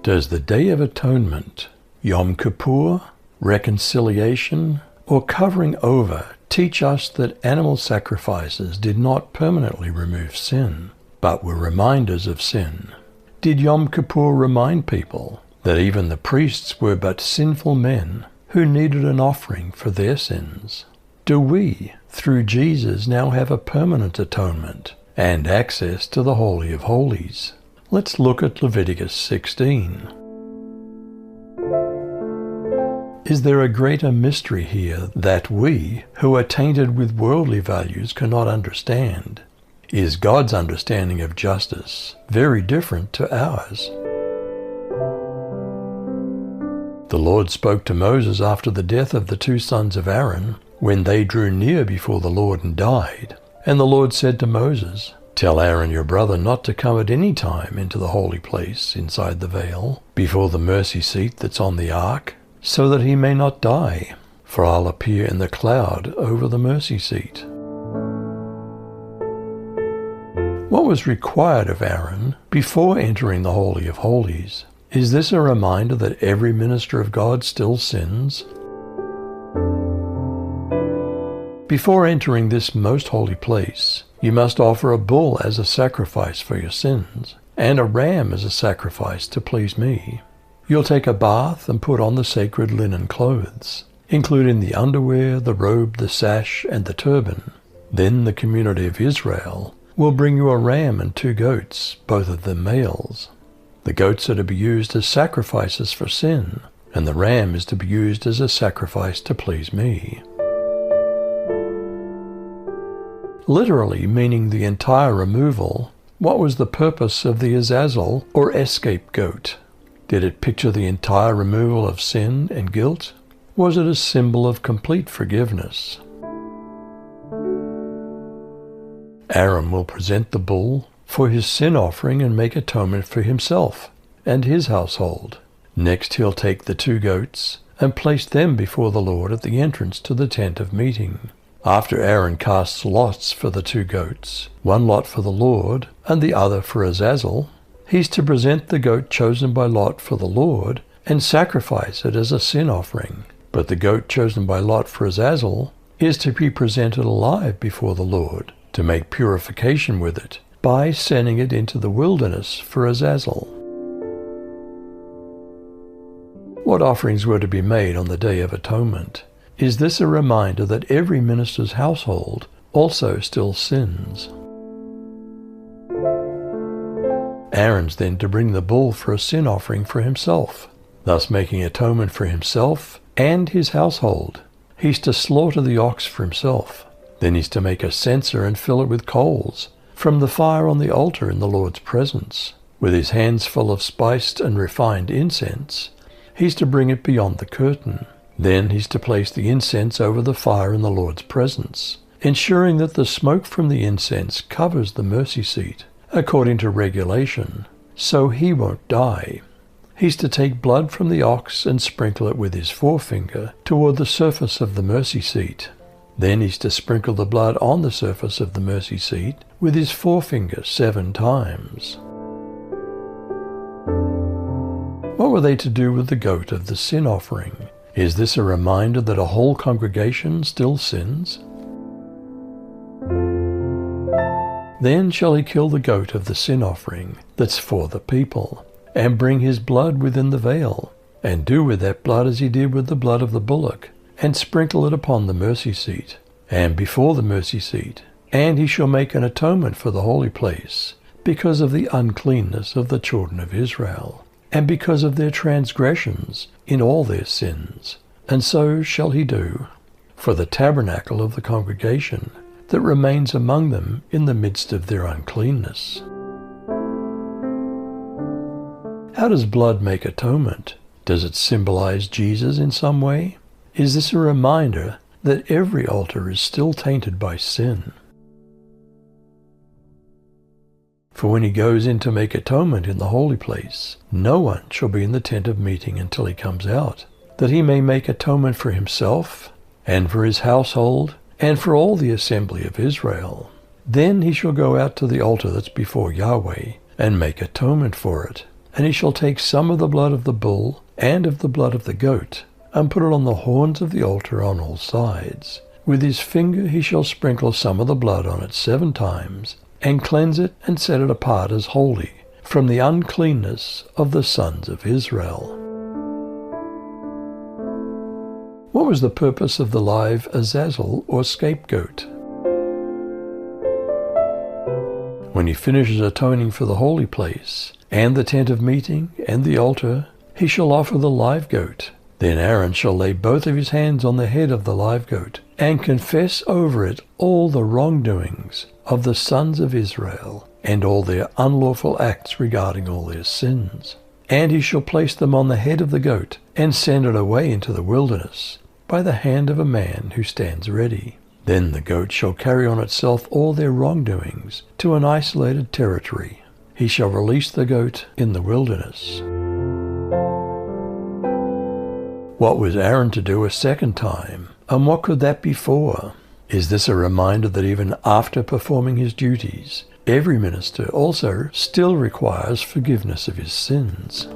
Does the Day of Atonement, Yom Kippur, reconciliation, or covering over teach us that animal sacrifices did not permanently remove sin, but were reminders of sin? Did Yom Kippur remind people that even the priests were but sinful men who needed an offering for their sins? Do we, through Jesus, now have a permanent atonement and access to the Holy of Holies? Let's look at Leviticus 16. Is there a greater mystery here that we, who are tainted with worldly values, cannot understand? Is God's understanding of justice very different to ours? The Lord spoke to Moses after the death of the two sons of Aaron, when they drew near before the Lord and died. And the Lord said to Moses, "Tell Aaron your brother not to come at any time into the holy place inside the veil, before the mercy seat that's on the ark, so that he may not die, for I'll appear in the cloud over the mercy seat." What was required of Aaron before entering the Holy of Holies? Is this a reminder that every minister of God still sins? Before entering this most holy place, you must offer a bull as a sacrifice for your sins, and a ram as a sacrifice to please me. You'll take a bath and put on the sacred linen clothes, including the underwear, the robe, the sash, and the turban. Then the community of Israel will bring you a ram and 2 goats, both of them males. The goats are to be used as sacrifices for sin, and the ram is to be used as a sacrifice to please me. Literally meaning the entire removal, what was the purpose of the Azazel or escape goat? Did it picture the entire removal of sin and guilt? Was it a symbol of complete forgiveness? Aaron will present the bull for his sin offering and make atonement for himself and his household. Next he'll take the 2 goats and place them before the Lord at the entrance to the tent of meeting. After Aaron casts lots for the 2 goats, one lot for the Lord and the other for Azazel, he's to present the goat chosen by lot for the Lord and sacrifice it as a sin offering. But the goat chosen by lot for Azazel is to be presented alive before the Lord to make purification with it by sending it into the wilderness for Azazel. What offerings were to be made on the Day of Atonement? Is this a reminder that every minister's household also still sins? Aaron's then to bring the bull for a sin offering for himself, thus making atonement for himself and his household. He's to slaughter the ox for himself. Then he's to make a censer and fill it with coals from the fire on the altar in the Lord's presence. With his hands full of spiced and refined incense, he's to bring it beyond the curtain. Then he's to place the incense over the fire in the Lord's presence, ensuring that the smoke from the incense covers the mercy seat, according to regulation, so he won't die. He's to take blood from the ox and sprinkle it with his forefinger toward the surface of the mercy seat. Then he's to sprinkle the blood on the surface of the mercy seat with his forefinger 7 times. What were they to do with the goat of the sin offering? Is this a reminder that a whole congregation still sins? Then shall he kill the goat of the sin offering that's for the people, and bring his blood within the veil, and do with that blood as he did with the blood of the bullock, and sprinkle it upon the mercy seat, and before the mercy seat. And he shall make an atonement for the holy place, because of the uncleanness of the children of Israel, and because of their transgressions in all their sins. And so shall he do for the tabernacle of the congregation that remains among them in the midst of their uncleanness. How does blood make atonement? Does it symbolize Jesus in some way? Is this a reminder that every altar is still tainted by sin? For when he goes in to make atonement in the holy place, no one shall be in the tent of meeting until he comes out, that he may make atonement for himself, and for his household, and for all the assembly of Israel. Then he shall go out to the altar that's before Yahweh, and make atonement for it, And he shall take some of the blood of the bull and of the blood of the goat, and put it on the horns of the altar on all sides. With his finger he shall sprinkle some of the blood on it 7 times, and cleanse it and set it apart as holy, from the uncleanness of the sons of Israel. What was the purpose of the live azazel or scapegoat? When he finishes atoning for the holy place, and the tent of meeting, and the altar, he shall offer the live goat. Then Aaron shall lay both of his hands on the head of the live goat, and confess over it all the wrongdoings of the sons of Israel, and all their unlawful acts regarding all their sins. And he shall place them on the head of the goat, and send it away into the wilderness, by the hand of a man who stands ready. Then the goat shall carry on itself all their wrongdoings to an isolated territory. He shall release the goat in the wilderness. What was Aaron to do a second time, and what could that be for? Is this a reminder that even after performing his duties, every minister also still requires forgiveness of his sins?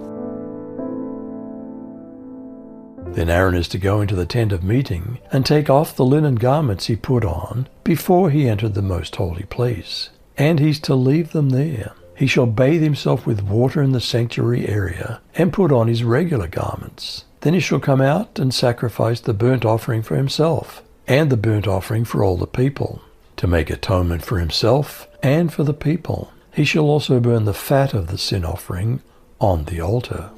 Then Aaron is to go into the tent of meeting and take off the linen garments he put on before he entered the most holy place, and he's to leave them there. He shall bathe himself with water in the sanctuary area and put on his regular garments. Then he shall come out and sacrifice the burnt offering for himself and the burnt offering for all the people, to make atonement for himself and for the people. He shall also burn the fat of the sin offering on the altar.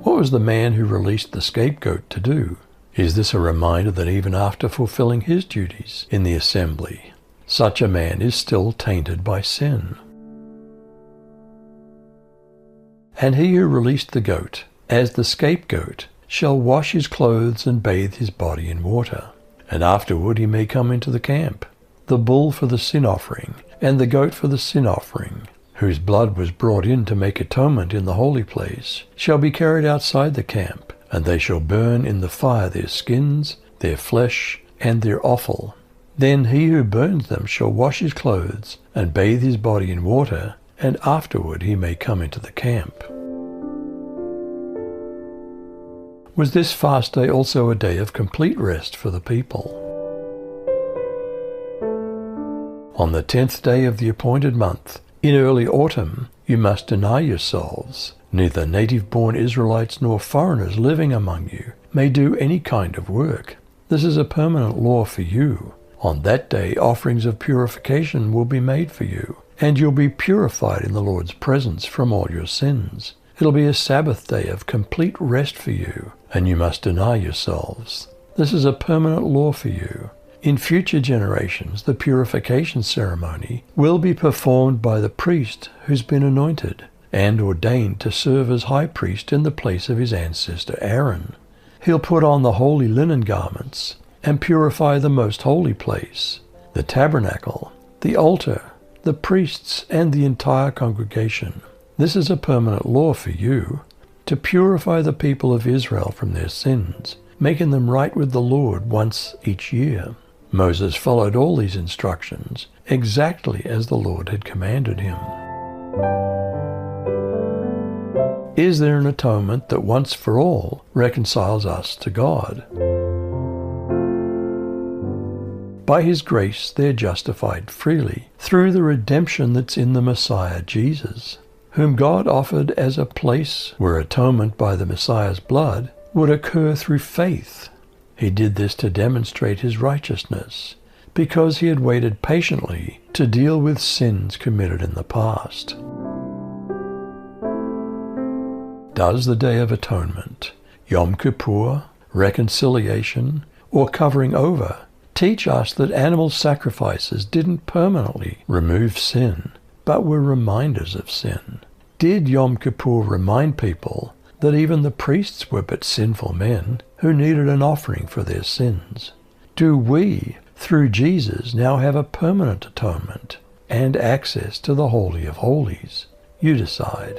What was the man who released the scapegoat to do? Is this a reminder that even after fulfilling his duties in the assembly, such a man is still tainted by sin? And he who released the goat as the scapegoat shall wash his clothes and bathe his body in water, and afterward he may come into the camp. The bull for the sin offering and the goat for the sin offering, whose blood was brought in to make atonement in the holy place, shall be carried outside the camp, and they shall burn in the fire their skins, their flesh, and their offal. Then he who burns them shall wash his clothes and bathe his body in water, and afterward he may come into the camp. Was this fast day also a day of complete rest for the people? On the 10th day of the appointed month, in early autumn, you must deny yourselves. Neither native-born Israelites nor foreigners living among you may do any kind of work. This is a permanent law for you. On that day, offerings of purification will be made for you, and you'll be purified in the Lord's presence from all your sins. It'll be a Sabbath day of complete rest for you, and you must deny yourselves. This is a permanent law for you. In future generations, the purification ceremony will be performed by the priest who's been anointed and ordained to serve as high priest in the place of his ancestor Aaron. He'll put on the holy linen garments and purify the most holy place, the tabernacle, the altar, the priests, and the entire congregation. This is a permanent law for you, to purify the people of Israel from their sins, making them right with the Lord once each year. Moses followed all these instructions exactly as the Lord had commanded him. Is there an atonement that once for all reconciles us to God? By his grace they're justified freely through the redemption that's in the Messiah Jesus, whom God offered as a place where atonement by the Messiah's blood would occur through faith. He did this to demonstrate his righteousness, because he had waited patiently to deal with sins committed in the past. Does the Day of Atonement, Yom Kippur, reconciliation, or covering over teach us that animal sacrifices didn't permanently remove sin, but were reminders of sin? Did Yom Kippur remind people that even the priests were but sinful men who needed an offering for their sins? Do we, through Jesus, now have a permanent atonement and access to the Holy of Holies? You decide.